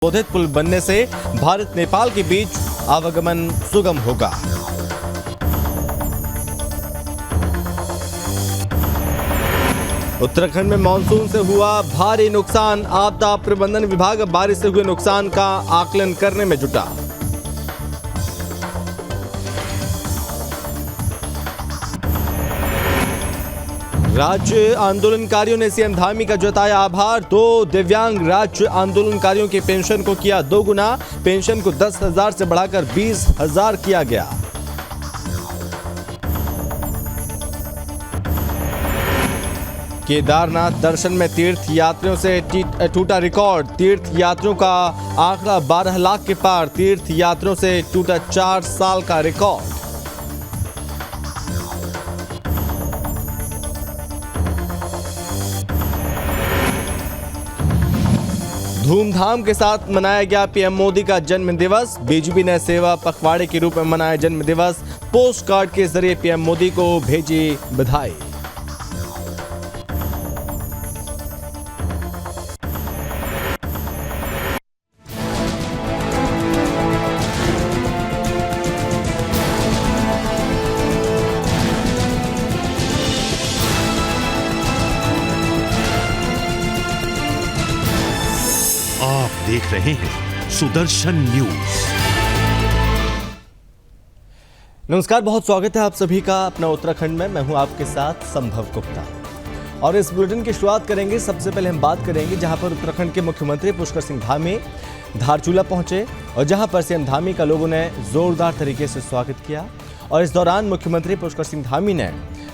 संबोधित पुल बनने से भारत नेपाल के बीच आवागमन सुगम होगा। उत्तराखंड में मानसून से हुआ भारी नुकसान। आपदा प्रबंधन विभाग बारिश से हुए नुकसान का आकलन करने में जुटा। राज्य आंदोलनकारियों ने सीएम धामी का जताया आभार। 2 दिव्यांग राज्य आंदोलनकारियों की पेंशन को किया 2 गुना। पेंशन को 10,000 से बढ़ाकर 20,000 किया गया। केदारनाथ दर्शन में तीर्थ यात्रियों से टूटा रिकॉर्ड। तीर्थ यात्रियों का आंकड़ा 12 लाख के पार। तीर्थ यात्रियों से टूटा 4 साल का रिकॉर्ड। धूमधाम के साथ मनाया गया पीएम मोदी का जन्म दिवस। बीजेपी ने सेवा पखवाड़े के रूप में मनाया जन्म दिवस। पोस्ट कार्ड के जरिए पीएम मोदी को भेजी बधाई। आप देख रहे हैं सुदर्शन न्यूज। नमस्कार, बहुत स्वागत है आप सभी का अपना उत्तराखंड में। मैं हूं आपके साथ संभव गुप्ता और इस बुलेटिन की शुरुआत करेंगे। सबसे पहले हम बात करेंगे जहां पर उत्तराखंड के मुख्यमंत्री पुष्कर सिंह धामी धारचूला पहुंचे और जहां पर सीएम धामी का लोगों ने जोरदार तरीके से स्वागत किया। और इस दौरान मुख्यमंत्री पुष्कर सिंह धामी ने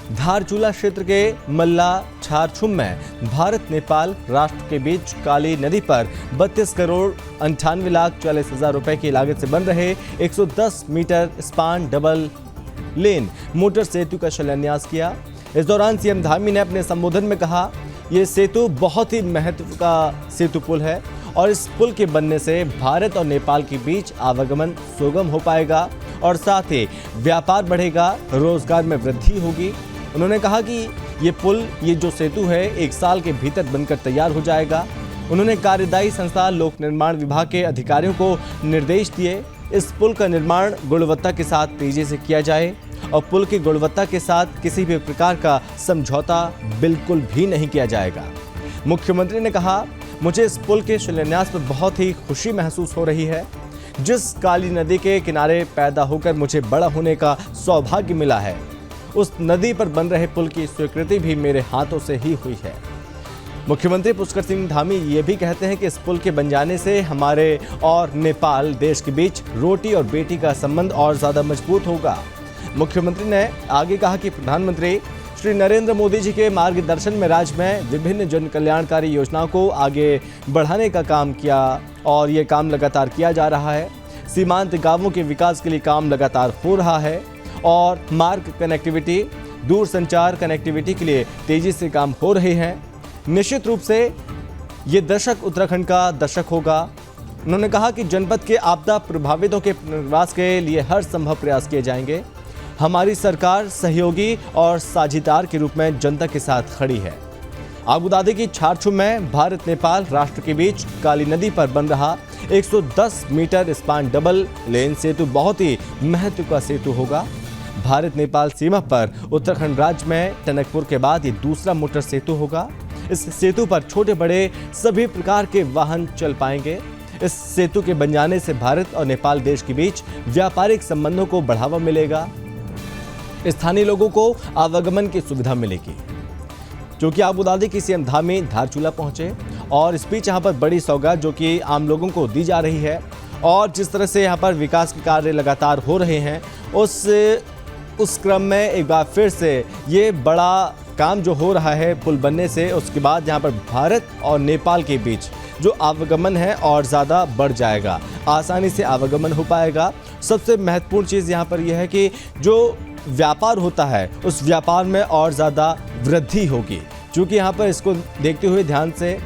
धारचूला क्षेत्र के मल्ला छारछुम में भारत नेपाल राष्ट्र के बीच काली नदी पर 32 करोड़ 98,40,000 रुपए की लागत से बन रहे 110 metre span double lane motor सेतु का शिलान्यास किया। इस दौरान सीएम धामी ने अपने संबोधन में कहा, यह सेतु बहुत ही महत्व का सेतु पुल है और इस पुल के बनने से भारत और नेपाल के बीच आवागमन सुगम हो पाएगा और साथ ही व्यापार बढ़ेगा, रोजगार में वृद्धि होगी। उन्होंने कहा कि ये जो सेतु है 1 साल के भीतर बनकर तैयार हो जाएगा। उन्होंने कार्यदायी संस्था लोक निर्माण विभाग के अधिकारियों को निर्देश दिए इस पुल का निर्माण गुणवत्ता के साथ तेजी से किया जाए और पुल की गुणवत्ता के साथ किसी भी प्रकार का समझौता बिल्कुल भी नहीं किया जाएगा। मुख्यमंत्री ने कहा, मुझे इस पुल के शिलान्यास पर बहुत ही खुशी महसूस हो रही है। जिस काली नदी के किनारे पैदा होकर मुझे बड़ा होने का सौभाग्य मिला है, उस नदी पर बन रहे पुल की स्वीकृति भी मेरे हाथों से ही हुई है। मुख्यमंत्री पुष्कर सिंह धामी ये भी कहते हैं कि इस पुल के बन जाने से हमारे और नेपाल देश के बीच रोटी और बेटी का संबंध और ज़्यादा मजबूत होगा। मुख्यमंत्री ने आगे कहा कि प्रधानमंत्री श्री नरेंद्र मोदी जी के मार्गदर्शन में राज्य में विभिन्न जन कल्याणकारी योजनाओं को आगे बढ़ाने का काम किया और ये काम लगातार किया जा रहा है। सीमांत गांवों के विकास के लिए काम लगातार हो रहा है और मार्ग कनेक्टिविटी, दूरसंचार कनेक्टिविटी के लिए तेजी से काम हो रहे हैं। निश्चित रूप से ये दशक उत्तराखंड का दशक होगा। उन्होंने कहा कि जनपद के आपदा प्रभावितों के पुनर्वास के लिए हर संभव प्रयास किए जाएंगे। हमारी सरकार सहयोगी और साझेदार के रूप में जनता के साथ खड़ी है। आबूदाबी की छारछुम में भारत नेपाल राष्ट्र के बीच काली नदी पर बन रहा 110 मीटर स्पान डबल लेन सेतु बहुत ही महत्व का सेतु होगा। भारत नेपाल सीमा पर उत्तराखंड राज्य में टनकपुर के बाद ये दूसरा मोटर सेतु होगा। इस सेतु पर छोटे बड़े सभी प्रकार के वाहन चल पाएंगे। इस सेतु के बन जाने से भारत और नेपाल देश के बीच व्यापारिक संबंधों को बढ़ावा मिलेगा। स्थानीय लोगों को आवागमन की सुविधा मिलेगी। क्योंकि आबूदाबी की सीएम धामी धारचूला पहुंचे और इस बीच यहाँ पर बड़ी सौगात जो कि आम लोगों को दी जा रही है और जिस तरह से यहाँ पर विकास के कार्य लगातार हो रहे हैं उस क्रम में एक बार फिर से ये बड़ा काम जो हो रहा है पुल बनने से, उसके बाद यहाँ पर भारत और नेपाल के बीच जो आवागमन है और ज़्यादा बढ़ जाएगा, आसानी से आवागमन हो पाएगा। सबसे महत्वपूर्ण चीज़ यहाँ पर यह है कि जो व्यापार होता है उस व्यापार में और ज़्यादा वृद्धि होगी। क्योंकि यहाँ पर इसको देखते हुए ध्यान से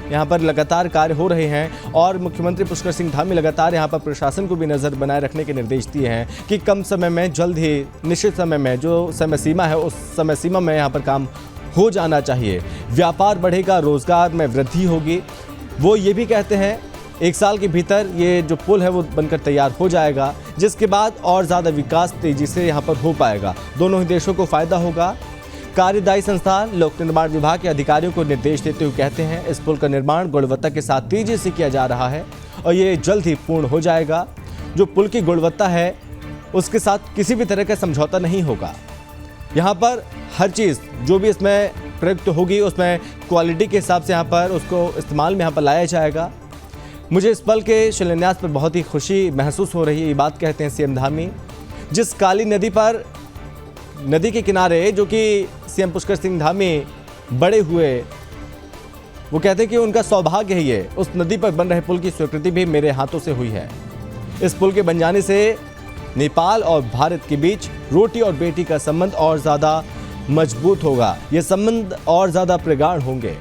यहाँ पर लगातार कार्य हो रहे हैं और मुख्यमंत्री पुष्कर सिंह धामी लगातार यहाँ पर प्रशासन को भी नज़र बनाए रखने के निर्देश दिए हैं कि कम समय में, जल्द ही, निश्चित समय में, जो समय सीमा है उस समय सीमा में यहाँ पर काम हो जाना चाहिए। व्यापार बढ़ेगा, रोजगार में वृद्धि होगी। वो ये भी कहते हैं 1 साल के भीतर ये जो पुल है वो बनकर तैयार हो जाएगा, जिसके बाद और ज़्यादा विकास तेजी से यहाँ पर हो पाएगा। दोनों ही देशों को फायदा होगा। कार्यदायी संस्थान लोक निर्माण विभाग के अधिकारियों को निर्देश देते हुए कहते हैं इस पुल का निर्माण गुणवत्ता के साथ तेजी से किया जा रहा है और ये जल्द ही पूर्ण हो जाएगा। जो पुल की गुणवत्ता है उसके साथ किसी भी तरह का समझौता नहीं होगा। यहाँ पर हर चीज़ जो भी इसमें प्रयुक्त होगी उसमें क्वालिटी के हिसाब से यहाँ पर उसको इस्तेमाल में यहाँ पर लाया जाएगा। मुझे इस पल के शिलान्यास पर बहुत ही खुशी महसूस हो रही है, ये बात कहते हैं सीएम धामी। जिस काली नदी पर नदी के किनारे जो कि सीएम पुष्कर सिंह धामी बड़े हुए, वो कहते हैं कि उनका सौभाग्य है ये, उस नदी पर बन रहे पुल की स्वीकृति भी मेरे हाथों से हुई है। इस पुल के बन जाने से नेपाल और भारत के बीच रोटी और बेटी का संबंध और ज़्यादा मजबूत होगा, ये संबंध और ज़्यादा प्रगाढ़ होंगे।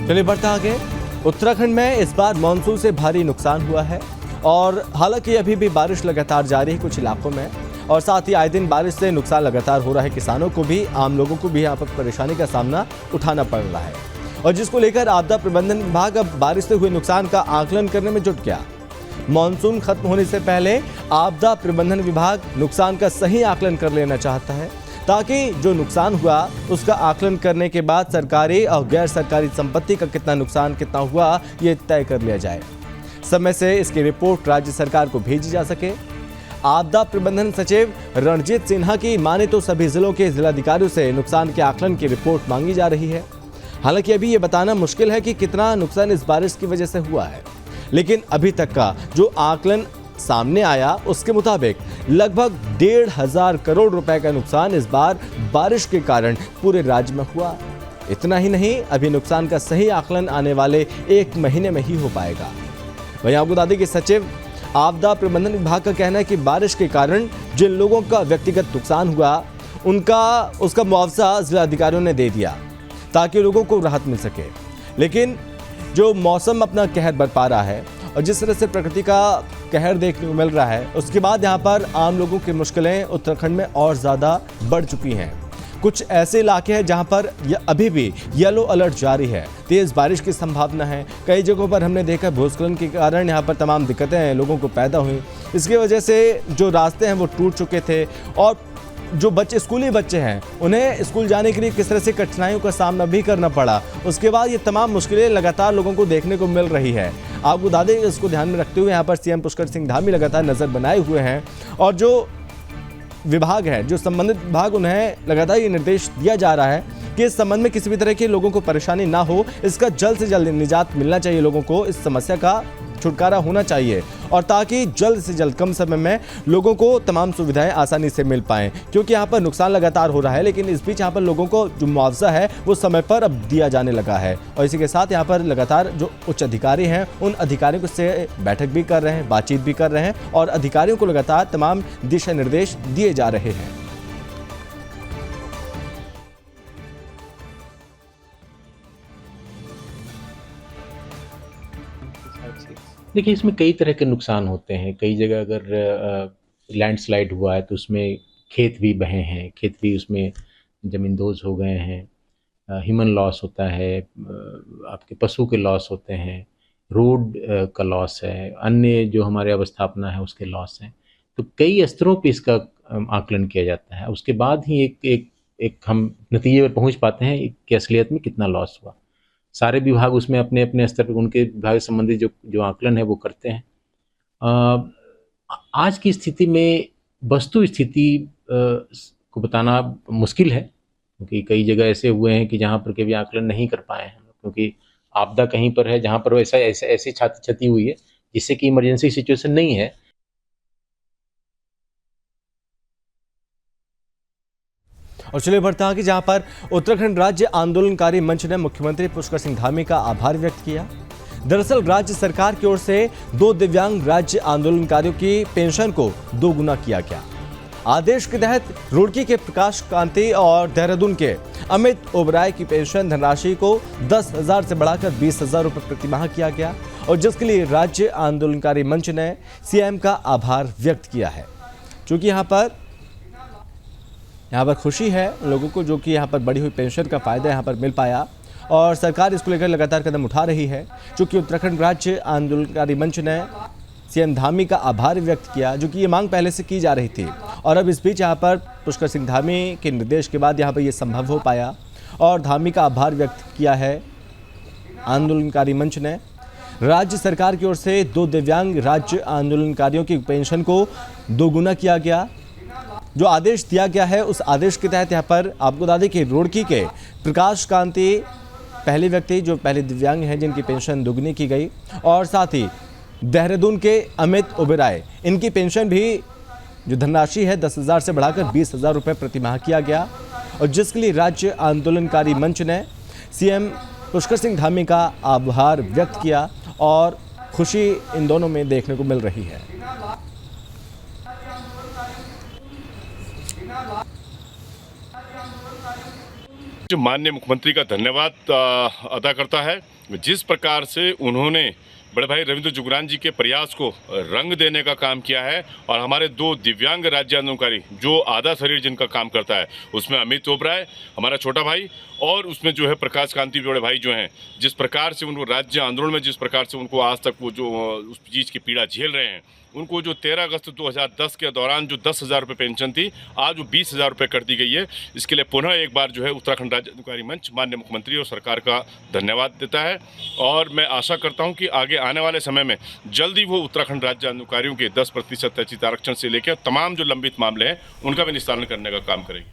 चलिए बढ़ता आगे। उत्तराखंड में इस बार मानसून से भारी नुकसान हुआ है और हालांकि अभी भी बारिश लगातार जारी है कुछ इलाकों में, और साथ ही आए दिन बारिश से नुकसान लगातार हो रहा है। किसानों को भी, आम लोगों को भी यहाँ पर परेशानी का सामना उठाना पड़ रहा है, और जिसको लेकर आपदा प्रबंधन विभाग अब बारिश से हुए नुकसान का आकलन करने में जुट गया। मानसून खत्म होने से पहले आपदा प्रबंधन विभाग नुकसान का सही आकलन कर लेना चाहता है, ताकि जो नुकसान हुआ उसका आकलन करने के बाद सरकारी और गैर सरकारी संपत्ति का कितना नुकसान कितना हुआ ये तय कर लिया जाए। समय से इसकी रिपोर्ट राज्य सरकार को भेजी जा सके। आपदा प्रबंधन सचिव रणजीत सिन्हा की माने तो सभी जिलों के जिलाधिकारियों से नुकसान के आकलन की रिपोर्ट मांगी जा रही है। हालांकि अभी ये बताना मुश्किल है कि कितना नुकसान इस बारिश की वजह से हुआ है, लेकिन अभी तक का जो आकलन सामने आया उसके मुताबिक लगभग 1,500 करोड़ रुपए का नुकसान इस बार बारिश के कारण पूरे राज्य में हुआ। इतना ही नहीं, अभी नुकसान का सही आकलन आने वाले 1 महीने में ही हो पाएगा। वहीं आपको बता दें कि सचिव आपदा प्रबंधन विभाग का कहना है कि बारिश के कारण जिन लोगों का व्यक्तिगत नुकसान हुआ उसका मुआवजा जिला अधिकारियों ने दे दिया ताकि लोगों को राहत मिल सके। लेकिन जो मौसम अपना कहर बरपा रहा है और जिस तरह से प्रकृति का कहर देखने को मिल रहा है, उसके बाद यहाँ पर आम लोगों की मुश्किलें उत्तराखंड में और ज़्यादा बढ़ चुकी हैं। कुछ ऐसे इलाके हैं जहाँ पर अभी भी येलो अलर्ट जारी है, तेज़ बारिश की संभावना है। कई जगहों पर हमने देखा भूस्खलन के कारण यहाँ पर तमाम दिक्कतें लोगों को पैदा हुई। इसकी वजह से जो रास्ते हैं वो टूट चुके थे, और जो स्कूली बच्चे हैं उन्हें स्कूल जाने के लिए किस तरह से कठिनाइयों का सामना भी करना पड़ा। उसके बाद ये तमाम मुश्किलें लगातार लोगों को देखने को मिल रही है। आपको बता दें, इसको ध्यान में रखते हुए यहाँ पर सीएम पुष्कर सिंह धामी लगातार नज़र बनाए हुए हैं, और जो विभाग है, जो संबंधित विभाग, उन्हें लगातार ये निर्देश दिया जा रहा है कि इस संबंध में किसी भी तरह के लोगों को परेशानी ना हो, इसका जल्द से जल्द निजात मिलना चाहिए। लोगों को इस समस्या का छुटकारा होना चाहिए, और ताकि जल्द से जल्द कम समय में लोगों को तमाम सुविधाएं आसानी से मिल पाएं, क्योंकि यहाँ पर नुकसान लगातार हो रहा है। लेकिन इस बीच यहाँ पर लोगों को जो मुआवजा है वो समय पर अब दिया जाने लगा है, और इसी के साथ यहाँ पर लगातार जो उच्च अधिकारी हैं उन अधिकारियों से बैठक भी कर रहे हैं, बातचीत भी कर रहे हैं, और अधिकारियों को लगातार तमाम दिशा निर्देश दिए जा रहे हैं। देखिए, इसमें कई तरह के नुकसान होते हैं। कई जगह अगर लैंडस्लाइड हुआ है तो उसमें खेत भी बहे हैं, खेत भी उसमें ज़मींदोज़ हो गए हैं, ह्यूमन लॉस होता है, आपके पशु के लॉस होते हैं, रोड का लॉस है, अन्य जो हमारे अवस्थापना है उसके लॉस हैं। तो कई स्तरों पे इसका आकलन किया जाता है। उसके बाद ही एक हम नतीजे पर पहुंच पाते हैं कि असलियत में कितना लॉस हुआ। सारे विभाग उसमें अपने अपने स्तर पर उनके विभाग से संबंधित जो आकलन है वो करते हैं। आज की स्थिति में वस्तु स्थिति को बताना मुश्किल है, क्योंकि कई जगह ऐसे हुए हैं कि जहाँ पर कभी आकलन नहीं कर पाए हैं, क्योंकि आपदा कहीं पर है जहाँ पर ऐसी क्षति हुई है जिससे कि इमरजेंसी सिचुएशन नहीं है। और चलिए बढ़ता है कि जहां पर उत्तराखंड राज्य आंदोलनकारी मंच ने मुख्यमंत्री पुष्कर सिंह धामी का आभार व्यक्त किया। दरअसल राज्य सरकार की ओर से 2 दिव्यांग राज्य आंदोलनकारियों की पेंशन को 2 गुना किया गया। आदेश के तहत रुड़की के प्रकाश कांति और देहरादून के अमित ओबराय की पेंशन धनराशि को 10,000 से बढ़ाकर 20,000 रुपये प्रतिमाह किया गया, और जिसके लिए राज्य आंदोलनकारी मंच ने सीएम का आभार व्यक्त किया है। चूंकि यहाँ पर यहाँ पर खुशी है उन लोगों को जो कि यहाँ पर बढ़ी हुई पेंशन का फ़ायदा यहाँ पर मिल पाया और सरकार इसको लेकर लगातार कदम उठा रही है। चूँकि उत्तराखंड राज्य आंदोलनकारी मंच ने सीएम धामी का आभार व्यक्त किया, जो कि ये मांग पहले से की जा रही थी और अब इस बीच यहाँ पर पुष्कर सिंह धामी के निर्देश के बाद यहाँ पर ये संभव हो पाया और धामी का आभार व्यक्त किया है आंदोलनकारी मंच ने। राज्य सरकार की ओर से 2 दिव्यांग राज्य आंदोलनकारियों की पेंशन को दोगुना किया गया। जो आदेश दिया गया है उस आदेश के तहत यहाँ पर आपको बता दें कि रुड़की के प्रकाश कांति पहले व्यक्ति जो पहले दिव्यांग हैं जिनकी पेंशन दोगुनी की गई और साथ ही देहरादून के अमित ओबेराय इनकी पेंशन भी जो धनराशि है 10,000 से बढ़ाकर 20,000 रुपये प्रति माह किया गया और जिसके लिए राज्य आंदोलनकारी मंच ने सीएम पुष्कर सिंह धामी का आभार व्यक्त किया और खुशी इन दोनों में देखने को मिल रही है। माननीय मुख्यमंत्री का धन्यवाद अदा करता है। जिस प्रकार से उन्होंने बड़े भाई रविंद्र जुगरान जी के प्रयास को रंग देने का काम किया है और हमारे 2 दिव्यांग राज्य आंदोलनकारी जो आधा शरीर जिनका काम करता है उसमें अमित ओबराय हमारा छोटा भाई और उसमें जो है प्रकाश कांति बड़े भाई जो हैं, जिस प्रकार से उनको राज्य आंदोलन में जिस प्रकार से उनको आज तक वो जो उस चीज़ की पीड़ा झेल रहे हैं, उनको जो 13 अगस्त 2010 के दौरान जो 10,000 रुपये पेंशन थी आज वो 20,000 रुपये कर दी गई है। इसके लिए पुनः एक बार जो है उत्तराखंड राज्य आंदोलनकारी मंच माननीय मुख्यमंत्री और सरकार का धन्यवाद देता है और मैं आशा करता हूं कि आगे आने वाले समय में जल्दी वो उत्तराखंड राज्य आंदोलनकारियों के 10% तैचित आरक्षण से लेकर तमाम जो लंबित मामले हैं उनका भी निस्तारण करने का काम करेगी।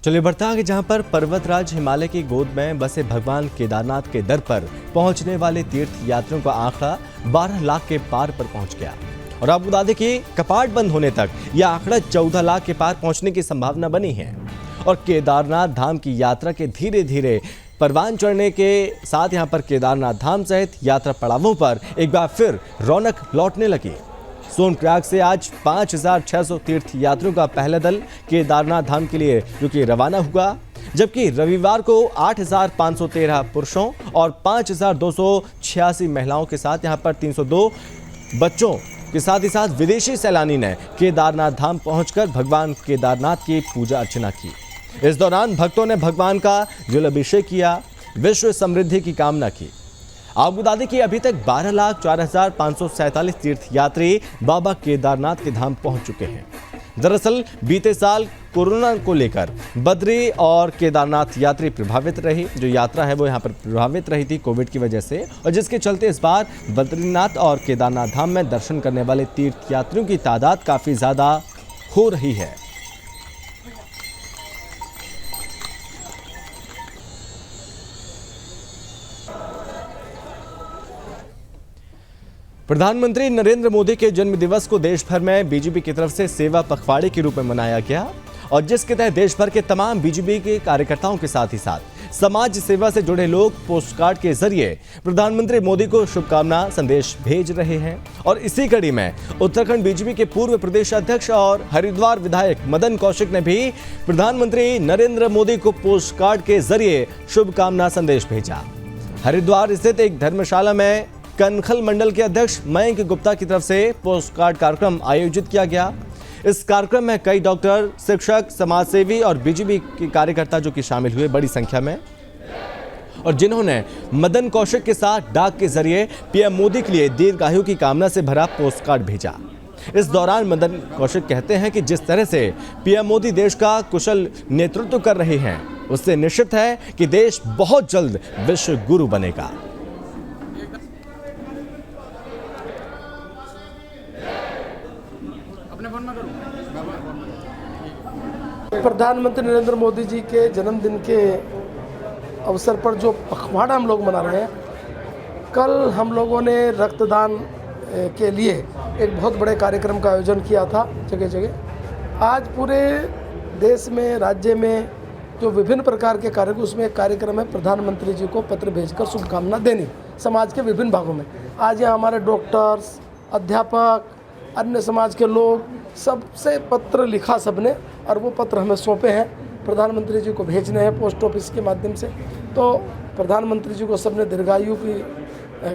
चलिए बढ़ता आगे, जहां पर पर्वतराज हिमालय की गोद में बसे भगवान केदारनाथ के दर पर पहुंचने वाले तीर्थ यात्रियों का आंकड़ा 12 लाख के पार पर पहुंच गया और आपको बता दें कि कपाट बंद होने तक यह आंकड़ा 14 लाख के पार पहुंचने की संभावना बनी है और केदारनाथ धाम की यात्रा के धीरे धीरे परवान चढ़ने के साथ यहां पर केदारनाथ धाम सहित यात्रा पड़ावों पर एक बार फिर रौनक लौटने लगी। सोनप्रयाग से आज 5,600 तीर्थ यात्रियों का पहला दल केदारनाथ धाम के लिए जो कि रवाना हुआ, जबकि रविवार को 8,513 पुरुषों और 5,286 महिलाओं के साथ यहां पर 302 बच्चों के साथ ही साथ विदेशी सैलानी ने केदारनाथ धाम पहुंचकर भगवान केदारनाथ की पूजा अर्चना की। इस दौरान भक्तों ने भगवान का जलाभिषेक किया, विश्व समृद्धि की कामना की। आपको बता दें कि अभी तक 12,04,547 तीर्थ यात्री बाबा केदारनाथ के धाम पहुंच चुके हैं। दरअसल बीते साल कोरोना को लेकर बद्री और केदारनाथ यात्री प्रभावित रही, जो यात्रा है वो यहाँ पर प्रभावित रही थी कोविड की वजह से, और जिसके चलते इस बार बद्रीनाथ और केदारनाथ धाम में दर्शन करने वाले तीर्थ यात्रियों की तादाद काफ़ी ज़्यादा हो रही है। प्रधानमंत्री नरेंद्र मोदी के जन्म दिवस को देश भर में बीजेपी की तरफ से सेवा पखवाड़े के रूप में मनाया गया और जिसके तहत देश भर के तमाम बीजेपी के कार्यकर्ताओं के साथ ही साथ समाज सेवा से जुड़े लोग पोस्ट कार्ड के जरिए प्रधानमंत्री मोदी को शुभकामना संदेश भेज रहे हैं। और इसी कड़ी में उत्तराखंड बीजेपी के पूर्व प्रदेश अध्यक्ष और हरिद्वार विधायक मदन कौशिक ने भी प्रधानमंत्री नरेंद्र मोदी को पोस्ट कार्ड के जरिए शुभकामना संदेश भेजा। हरिद्वार स्थित एक धर्मशाला में कनखल मंडल के अध्यक्ष मयंक गुप्ता की तरफ से पोस्ट कार्ड कार्यक्रम आयोजित किया गया। इस कार्यक्रम में कई डॉक्टर, शिक्षक, समाजसेवी और बीजेपी के कार्यकर्ता जो कि शामिल हुए बड़ी संख्या में, और जिन्होंने मदन कौशिक के साथ डाक के जरिए पीएम मोदी के लिए दीर्घायु की कामना से भरा पोस्ट कार्ड भेजा। इस दौरान मदन कौशिक कहते हैं कि जिस तरह से पीएम मोदी देश का कुशल नेतृत्व कर रहे हैं, उससे निश्चित है कि देश बहुत जल्द विश्व गुरु बनेगा। प्रधानमंत्री नरेंद्र मोदी जी के जन्मदिन के अवसर पर जो पखवाड़ा हम लोग मना रहे हैं, कल हम लोगों ने रक्तदान के लिए एक बहुत बड़े कार्यक्रम का आयोजन किया था जगह जगह। आज पूरे देश में, राज्य में जो विभिन्न प्रकार के कार्यक्रम, उसमें एक कार्यक्रम है प्रधानमंत्री जी को पत्र भेजकर शुभकामना देनी समाज के विभिन्न भागों में। आज यहाँ हमारे डॉक्टर्स, अध्यापक, अन्य समाज के लोग, सबसे पत्र लिखा सबने, और वो पत्र हमें सौंपे हैं, प्रधानमंत्री जी को भेजने हैं पोस्ट ऑफिस के माध्यम से। तो प्रधानमंत्री जी को सबने दीर्घायु की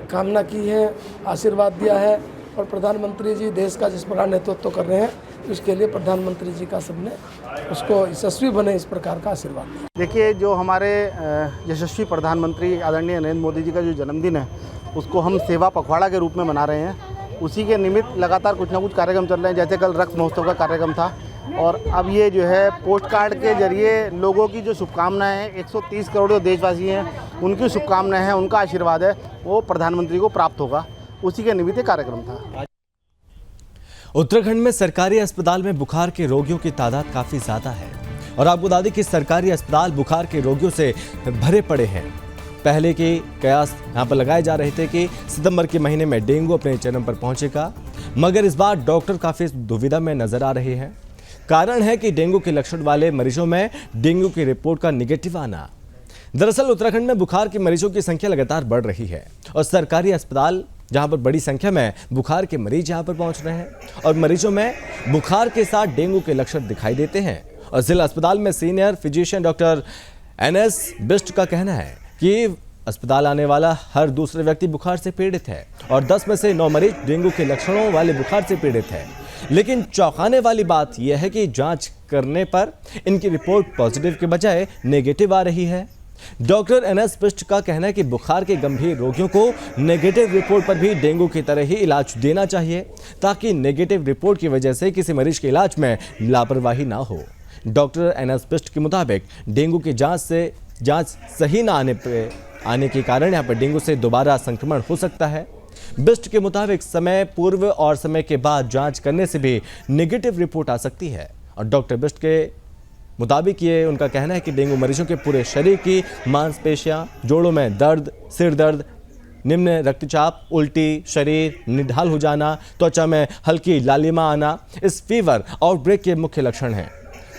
कामना की है, आशीर्वाद दिया है, और प्रधानमंत्री जी देश का जिस प्रकार नेतृत्व कर रहे हैं, तो इसके लिए प्रधानमंत्री जी का सबने उसको यशस्वी बने इस प्रकार का आशीर्वाद दिया। देखिए, जो हमारे यशस्वी प्रधानमंत्री आदरणीय नरेंद्र मोदी जी का जो जन्मदिन है उसको हम सेवा पखवाड़ा के रूप में मना रहे हैं। उसी के निमित्त लगातार कुछ ना कुछ कार्यक्रम चल रहे हैं। जैसे कल रक्त महोत्सव का कार्यक्रम था और अब ये जो है पोस्ट कार्ड के जरिए लोगों की जो शुभकामनाएं हैं, 130 करोड़ जो देशवासी हैं उनकी शुभकामनाएं हैं, उनका आशीर्वाद है, वो प्रधानमंत्री को प्राप्त होगा। उसी के निमित्त कार्यक्रम था। उत्तराखंड में सरकारी अस्पताल में बुखार के रोगियों की तादाद काफी ज्यादा है और आपको बता दें कि सरकारी अस्पताल बुखार के रोगियों से भरे पड़े हैं। पहले के कयास यहाँ पर लगाए जा रहे थे कि सितंबर के महीने में डेंगू अपने चरम पर पहुंचेगा, मगर इस बार डॉक्टर काफी दुविधा में नजर आ रहे हैं। कारण है कि डेंगू के लक्षण वाले मरीजों में डेंगू की रिपोर्ट का निगेटिव आना। दरअसल उत्तराखंड में बुखार के मरीजों की संख्या लगातार बढ़ रही है और सरकारी अस्पताल जहां पर बड़ी संख्या में बुखार के मरीज यहां पर पहुंच रहे हैं और मरीजों में बुखार के साथ डेंगू के लक्षण दिखाई देते हैं। और जिला अस्पताल में senior physician doctor NS Bisht का कहना है कि अस्पताल आने वाला हर दूसरे व्यक्ति बुखार से पीड़ित है और 10 में से 9 मरीज डेंगू के लक्षणों वाले बुखार से पीड़ित है। लेकिन चौंकाने वाली बात यह है कि जांच करने पर इनकी रिपोर्ट पॉजिटिव के बजाय नेगेटिव आ रही है। डॉक्टर NS बिष्ट का कहना है कि बुखार के गंभीर रोगियों को नेगेटिव रिपोर्ट पर भी डेंगू की तरह ही इलाज देना चाहिए ताकि नेगेटिव रिपोर्ट की वजह से किसी मरीज के इलाज में लापरवाही ना हो। डॉक्टर NS बिष्ट के मुताबिक डेंगू की जांच सही न आने के कारण यहाँ पर डेंगू से दोबारा संक्रमण हो सकता है। बिष्ट के मुताबिक समय पूर्व और समय के बाद जांच करने से भी नेगेटिव रिपोर्ट आ सकती है और डॉक्टर बिष्ट के मुताबिक ये उनका कहना है कि डेंगू मरीजों के पूरे शरीर की मांसपेशियां, जोड़ों में दर्द, सिर दर्द, निम्न रक्तचाप, उल्टी, शरीर निढाल हो जाना, त्वचा में हल्की लालिमा आना इस फीवर आउटब्रेक के मुख्य लक्षण हैं।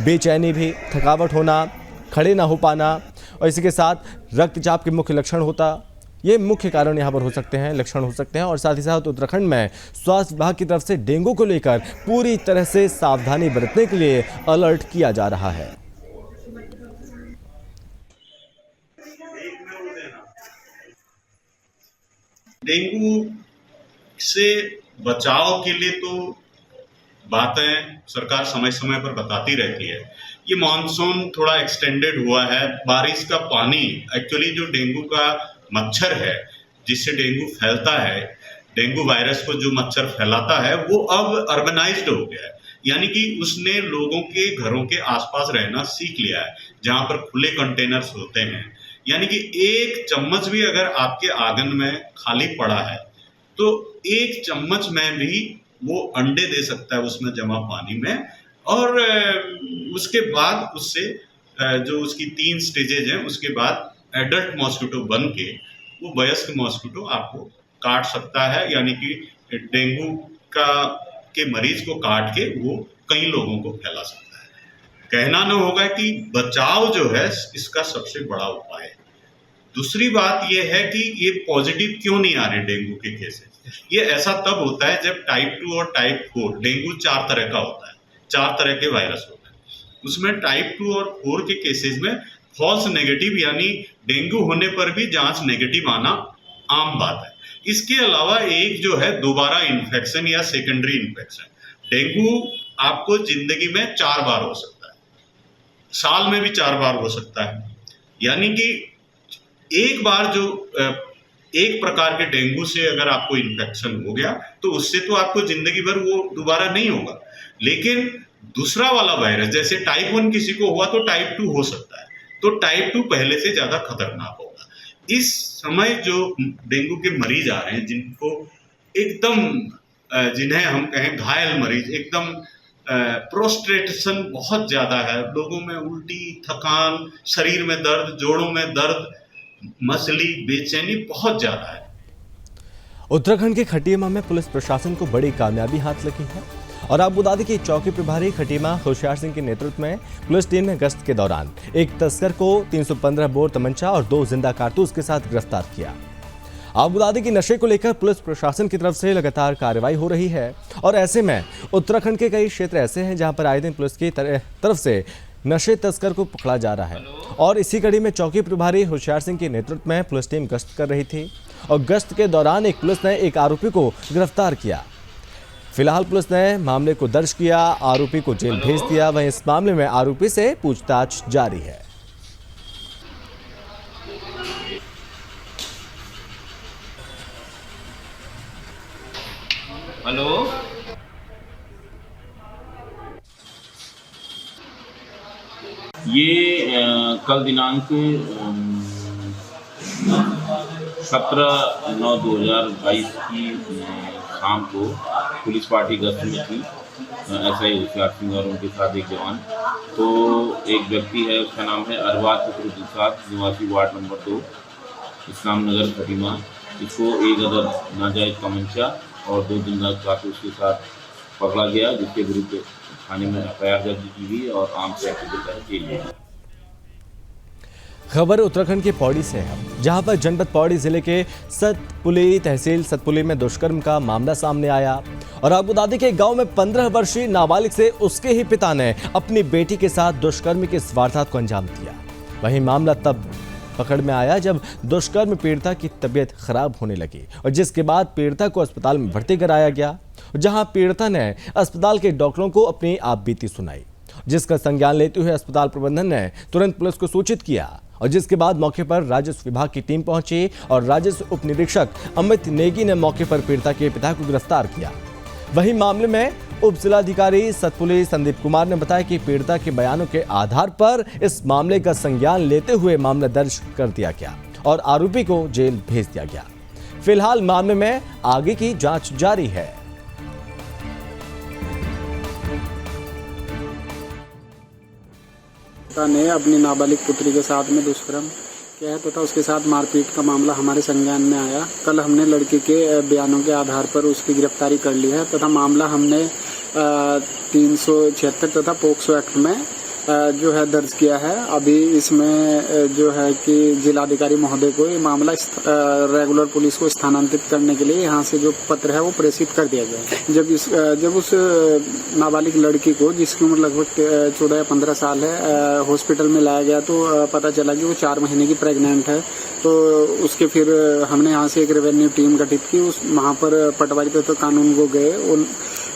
बेचैनी भी, थकावट होना, खड़े ना हो पाना और इसी के साथ रक्तचाप के मुख्य लक्षण होता, ये मुख्य कारण यहाँ पर हो सकते हैं, लक्षण हो सकते हैं। और साथ ही साथ उत्तराखंड में स्वास्थ्य विभाग की तरफ से डेंगू को लेकर पूरी तरह से सावधानी बरतने के लिए अलर्ट किया जा रहा है। डेंगू से बचाव के लिए तो बातें सरकार समय समय पर बताती रहती है। ये मॉनसून थोड़ा एक्सटेंडेड हुआ है, बारिश का पानी एक्चुअली जो डेंगू का मच्छर है जिससे डेंगू फैलता है, डेंगू वायरस को जो मच्छर फैलाता है वो अब अर्बनाइज्ड हो गया है, यानी कि उसने लोगों के घरों के आसपास रहना सीख लिया है जहां पर खुले कंटेनर्स होते हैं। यानी कि एक चम्मच भी अगर आपके आंगन में खाली पड़ा है तो एक चम्मच में भी वो अंडे दे सकता है उसमें जमा पानी में और उसके बाद उससे जो उसकी 3 स्टेजेज हैं उसके बाद एडल्ट मॉस्किटो बन के वो वयस्क मॉस्किटो आपको काट सकता है, यानी कि डेंगू के मरीज को काट के वो कई लोगों को फैला सकता है। कहना न होगा कि बचाव जो है इसका सबसे बड़ा उपाय है। दूसरी बात ये है कि ये पॉजिटिव क्यों नहीं आ रहे डेंगू के केसेस। ये ऐसा तब होता है जब टाइप 2 और टाइप 4, डेंगू 4 तरह का होता है, 4 तरह के वायरस होते हैं। उसमें टाइप 2 और 4 के केसेस में फॉल्स नेगेटिव यानी डेंगू होने पर भी जांच नेगेटिव आना आम बात है। इसके अलावा एक जो है दोबारा इन्फेक्शन या सेकेंडरी इन्फेक्शन, डेंगू आपको जिंदगी में 4 बार हो सकता है, साल में भी 4 बार हो सकता है। यानी कि एक बार जो एक प्रकार के डेंगू से अगर आपको इन्फेक्शन हो गया तो उससे तो आपको जिंदगी भर वो दोबारा नहीं होगा, लेकिन दूसरा वाला वायरस जैसे टाइप 1 किसी को हुआ तो टाइप 2 हो सकता है, तो टाइप 2 पहले से ज्यादा खतरनाक होगा। इस समय जो डेंगू के मरीज आ रहे हैं जिनको एकदम जिन्हें हम कहें घायल मरीज, एकदम प्रोस्ट्रेशन बहुत ज्यादा है, लोगों में उल्टी, थकान, शरीर में दर्द, जोड़ों में दर्द, मसली, बेचैनी बहुत ज्यादा है। उत्तराखंड के खटीमा में पुलिस प्रशासन को बड़ी कामयाबी हाथ लगी है और आपको बता दें कि चौकी प्रभारी खटीमा होशियार सिंह के नेतृत्व में पुलिस टीम ने गश्त के दौरान एक तस्कर को 315 बोर तमंचा और 2 जिंदा कारतूस के साथ गिरफ्तार किया। आपको बता दें कि नशे को लेकर पुलिस प्रशासन की तरफ से लगातार कार्रवाई हो रही है और ऐसे में उत्तराखंड के कई क्षेत्र ऐसे हैं जहां पर आए दिन पुलिस की तरफ से नशे तस्कर को पकड़ा जा रहा है और इसी कड़ी में चौकी प्रभारी होशियार सिंह के नेतृत्व में पुलिस टीम गश्त कर रही थी और गश्त के दौरान पुलिस ने एक आरोपी को गिरफ्तार किया। फिलहाल पुलिस ने मामले को दर्ज किया, आरोपी को जेल भेज दिया। वहीं इस मामले में आरोपी से पूछताछ जारी है। हेलो, ये कल दिनांक 17/9/2022 की शाम को पुलिस पार्टी गश्त में थी, SI होशियार सिंह और उनके साथ एक जवान। तो एक व्यक्ति है, उसका नाम है अरबाज पुत्र दिलशाद, निवासी वार्ड नंबर 2, इस्लाम नगर खटीमा। इसको एक अदद नाजायज तमंचा और 2 जिंदा कारतूस के साथ पकड़ा गया, जिसके विरुद्ध थाने में FIR दर्ज की गई और आर्म्स एक्ट के तहत जेल में। खबर उत्तराखंड के पौड़ी से है, जहां पर जनपद पौड़ी जिले के सतपुली तहसील सतपुली में दुष्कर्म का मामला सामने आया। और आपको बता दें कि गांव में 15 वर्षीय नाबालिग से उसके ही पिता ने अपनी बेटी के साथ दुष्कर्म की इस वारदात को अंजाम दिया। वहीं मामला तब पकड़ में आया जब दुष्कर्म पीड़िता की तबीयत खराब होने लगी और जिसके बाद पीड़िता को अस्पताल में भर्ती कराया गया, जहां पीड़िता ने अस्पताल के डॉक्टरों को अपनी आपबीती सुनाई, जिसका संज्ञान लेते हुए अस्पताल प्रबंधन ने तुरंत पुलिस को सूचित किया और जिसके बाद मौके पर राजस्व विभाग की टीम पहुंची और राजस्व उप निरीक्षक अमित नेगी ने मौके पर पीड़िता के पिता को गिरफ्तार किया। वहीं मामले में उप जिलाधिकारी सतपुली संदीप कुमार ने बताया कि पीड़िता के बयानों के आधार पर इस मामले का संज्ञान लेते हुए मामला दर्ज कर दिया गया और आरोपी को जेल भेज दिया गया। फिलहाल मामले में आगे की जांच जारी है। पिता ने अपनी नाबालिग पुत्री के साथ में दुष्कर्म किया है तथा उसके साथ मारपीट का मामला हमारे संज्ञान में आया। कल हमने लड़की के बयानों के आधार पर उसकी गिरफ्तारी कर ली है तथा मामला हमने 376 तथा पोक्सो एक्ट में जो है दर्ज किया है। अभी इसमें जो है कि जिलाधिकारी महोदय को ये मामला रेगुलर पुलिस को स्थानांतरित करने के लिए यहाँ से जो पत्र है वो प्रेषित कर दिया गया। जब उस नाबालिग लड़की को, जिसकी उम्र लगभग 14 या 15 साल है, हॉस्पिटल में लाया गया तो पता चला कि वो 4 महीने की प्रेग्नेंट है। तो उसके फिर हमने यहाँ से एक रेवेन्यू टीम गठित की, उस वहाँ पर पटवारी तथा कानून को गए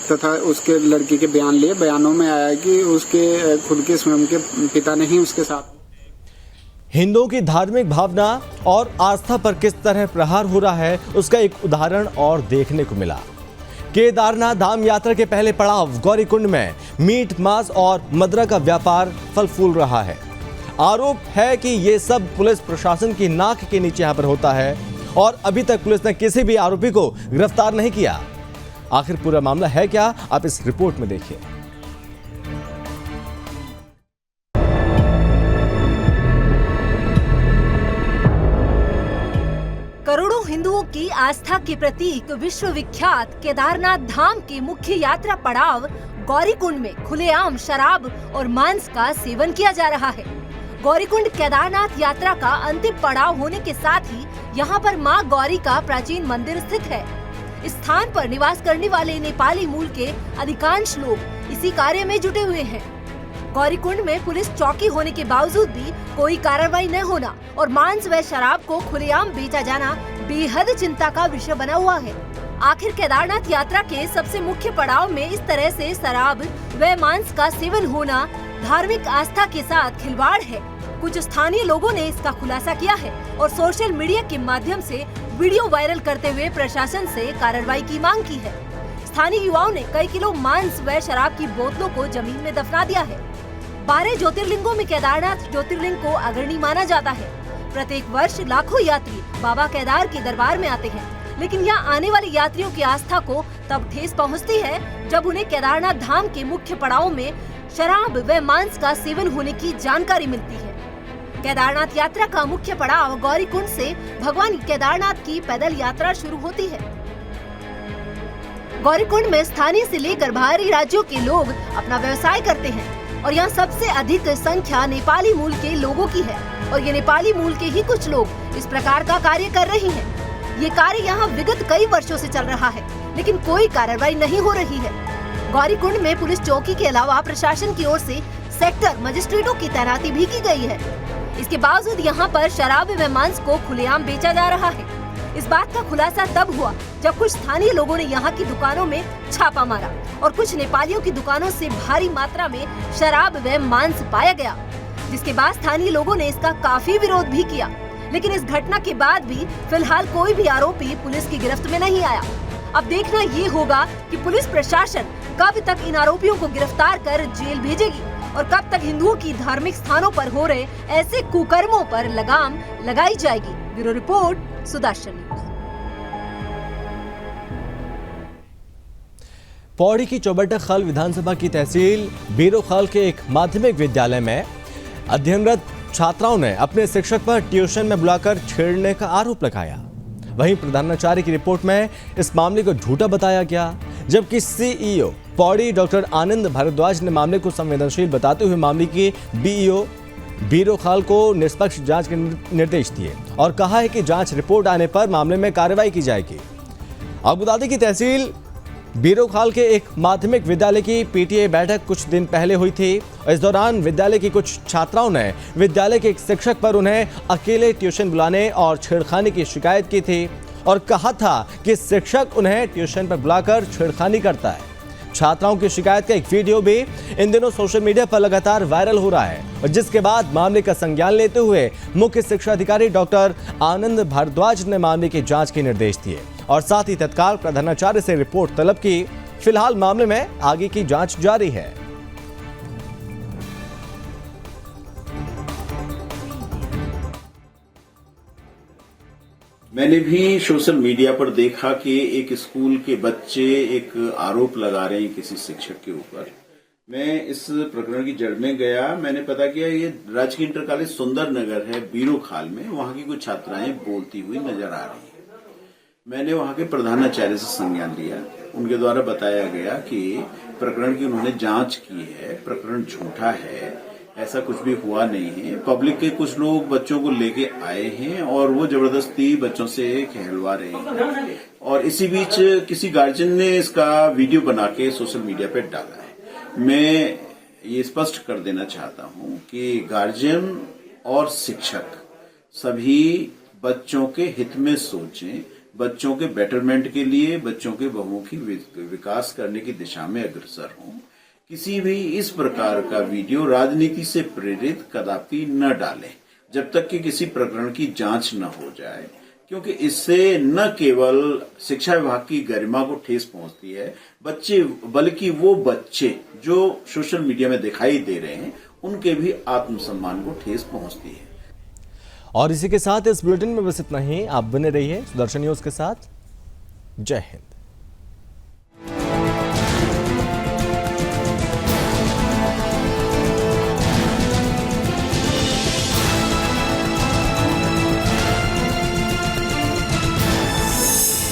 तथा उसके लड़की के बयान लिए। बयानों में आया कि उसके खुद के स्वयं के पिता ने ही उसके साथ। हिंदुओं की धार्मिक भावना और आस्था पर किस तरह प्रहार हो रहा है, उसका एक उदाहरण और देखने को मिला। केदारनाथ धाम यात्रा के पहले पड़ाव गौरीकुंड में मीट, मांस और मदिरा का व्यापार फल फूल रहा है। आरोप है कि ये सब पुलिस प्रशासन की नाक के नीचे यहां पर होता है और अभी तक पुलिस ने किसी भी आरोपी को गिरफ्तार नहीं किया। आखिर पूरा मामला है क्या, आप इस रिपोर्ट में देखिए। करोड़ों हिंदुओं की आस्था के प्रतीक विश्वविख्यात केदारनाथ धाम के मुख्य यात्रा पड़ाव गौरीकुंड में खुलेआम शराब और मांस का सेवन किया जा रहा है। गौरीकुंड केदारनाथ यात्रा का अंतिम पड़ाव होने के साथ ही यहाँ पर मां गौरी का प्राचीन मंदिर स्थित है। इस स्थान पर निवास करने वाले नेपाली मूल के अधिकांश लोग इसी कार्य में जुटे हुए हैं। गौरीकुंड में पुलिस चौकी होने के बावजूद भी कोई कार्रवाई न होना और मांस व शराब को खुलेआम बेचा जाना बेहद चिंता का विषय बना हुआ है। आखिर केदारनाथ यात्रा के सबसे मुख्य पड़ाव में इस तरह से शराब व मांस का सेवन होना धार्मिक आस्था के साथ खिलवाड़ है। कुछ स्थानीय लोगों ने इसका खुलासा किया है और सोशल मीडिया के माध्यम से वीडियो वायरल करते हुए प्रशासन से कार्रवाई की मांग की है। स्थानीय युवाओं ने कई किलो मांस व शराब की बोतलों को जमीन में दफना दिया है। 12 ज्योतिर्लिंगों में केदारनाथ ज्योतिर्लिंग को अग्रणी माना जाता है। प्रत्येक वर्ष लाखों यात्री बाबा केदार के दरबार में आते हैं, लेकिन यहाँ आने वाले यात्रियों की आस्था को तब ठेस पहुँचती है जब उन्हें केदारनाथ धाम के मुख्य पड़ाव में शराब व मांस का सेवन होने की जानकारी मिलती है। केदारनाथ यात्रा का मुख्य पड़ाव गौरीकुंड से भगवान केदारनाथ की पैदल यात्रा शुरू होती है। गौरीकुंड में स्थानीय से लेकर बाहरी राज्यों के लोग अपना व्यवसाय करते हैं और यहाँ सबसे अधिक संख्या नेपाली मूल के लोगों की है और ये नेपाली मूल के ही कुछ लोग इस प्रकार का कार्य कर रहे हैं। ये कार्य यहाँ विगत कई वर्षों से चल रहा है, लेकिन कोई कार्रवाई नहीं हो रही है। गौरीकुंड में पुलिस चौकी के अलावा प्रशासन की ओर से सेक्टर मजिस्ट्रेटों की तैनाती भी की गई है। इसके बावजूद यहाँ पर शराब व मांस को खुलेआम बेचा जा रहा है। इस बात का खुलासा तब हुआ जब कुछ स्थानीय लोगों ने यहाँ की दुकानों में छापा मारा और कुछ नेपालियों की दुकानों से भारी मात्रा में शराब व मांस पाया गया, जिसके बाद स्थानीय लोगों ने इसका काफी विरोध भी किया। लेकिन इस घटना के बाद भी फिलहाल कोई भी आरोपी पुलिस की गिरफ्त में नहीं आया। अब देखना ये होगा कि पुलिस प्रशासन कब तक इन आरोपियों को गिरफ्तार कर जेल भेजेगी और कब तक हिंदुओं की धार्मिक स्थानों पर हो रहे ऐसे कुकर्मों पर लगाम लगाई जाएगी। Bureau report, Sudarshan news. Pauri की चौबट्टा खाल विधानसभा की तहसील बीरो खाल के एक माध्यमिक विद्यालय में अध्ययनरत छात्राओं ने अपने शिक्षक पर ट्यूशन में बुलाकर छेड़ने का आरोप लगाया। वहीं प्रधानाचार्य की रिपोर्ट में इस मामले को झूठा बताया गया, जबकि सीईओ पौड़ी डॉक्टर आनंद भारद्वाज ने मामले को संवेदनशील बताते हुए मामले की बीईओ बीरो खाल को निष्पक्ष जांच के निर्देश दिए और कहा है कि जांच रिपोर्ट आने पर मामले में कार्रवाई की जाएगी। आपको बता दें कि तहसील बीरो खाल के एक माध्यमिक विद्यालय की पीटीए बैठक कुछ दिन पहले हुई थी। इस दौरान विद्यालय की कुछ छात्राओं ने विद्यालय के एक शिक्षक पर उन्हें अकेले ट्यूशन बुलाने और छेड़खानी की शिकायत की थी और कहा था कि शिक्षक उन्हें ट्यूशन पर बुलाकर छेड़खानी करता है। छात्राओं की शिकायत का एक वीडियो भी इन दिनों सोशल मीडिया पर लगातार वायरल हो रहा है और जिसके बाद मामले का संज्ञान लेते हुए मुख्य शिक्षा अधिकारी डॉक्टर आनंद भारद्वाज ने मामले की जांच के निर्देश दिए और साथ ही तत्काल प्रधानाचार्य से रिपोर्ट तलब की। फिलहाल मामले में आगे की जांच जारी है। मैंने भी सोशल मीडिया पर देखा कि एक स्कूल के बच्चे एक आरोप लगा रहे हैं किसी शिक्षक के ऊपर। मैं इस प्रकरण की जड़ में गया, मैंने पता किया ये राजकीय इंटर कॉलेज सुंदर नगर है बीरो खाल में, वहां की कुछ छात्राएं बोलती हुई नजर आ रही हैं। मैंने वहां के प्रधानाचार्य से संज्ञान लिया। उनके द्वारा बताया गया कि प्रकरण की उन्होंने जांच की है, प्रकरण झूठा है, ऐसा कुछ भी हुआ नहीं है। पब्लिक के कुछ लोग बच्चों को लेके आए हैं और वो जबरदस्ती बच्चों से कहलवा रहे हैं और इसी बीच किसी गार्जियन ने इसका वीडियो बना के सोशल मीडिया पे डाला है। मैं ये स्पष्ट कर देना चाहता हूं कि गार्जियन और शिक्षक सभी बच्चों के हित में सोचें, बच्चों के बेटरमेंट के लिए, बच्चों के बहुमुखी विकास करने की दिशा में अग्रसर हों। किसी भी इस प्रकार का वीडियो राजनीति से प्रेरित कदापि न डालें जब तक कि किसी प्रकरण की जांच न हो जाए, क्योंकि इससे न केवल शिक्षा विभाग की गरिमा को ठेस पहुंचती है बल्कि वो बच्चे जो सोशल मीडिया में दिखाई दे रहे हैं उनके भी आत्मसम्मान को ठेस पहुंचती है। और इसी के साथ इस बुलेटिन में बस इतना ही। आप बने रहिए सुदर्शन न्यूज के साथ। जय हिंद।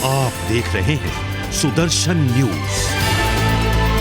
आप देख रहे हैं सुदर्शन न्यूज।